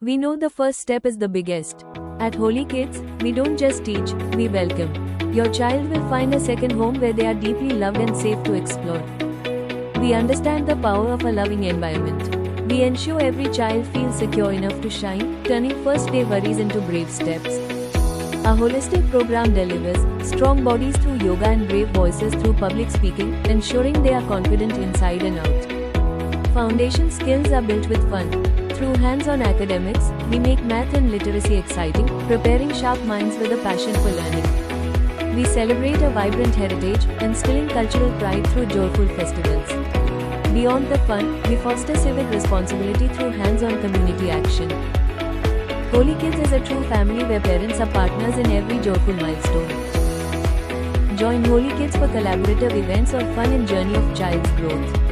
We know the first step is the biggest. At Holy Kids, we don't just teach, we welcome. Your child will find a second home where they are deeply loved and safe to explore. We understand the power of a loving environment. We ensure every child feels secure enough to shine, turning first day worries into brave steps. Our holistic program delivers strong bodies through yoga and brave voices through public speaking, ensuring they are confident inside and out. Foundation skills are built with fun. Through hands-on academics, we make math and literacy exciting, preparing sharp minds with a passion for learning. We celebrate a vibrant heritage, instilling cultural pride through joyful festivals. Beyond the fun, we foster civic responsibility through hands-on community action. Holy Kids is a true family where parents are partners in every joyful milestone. Join Holy Kids for collaborative events or fun and journey of child's growth.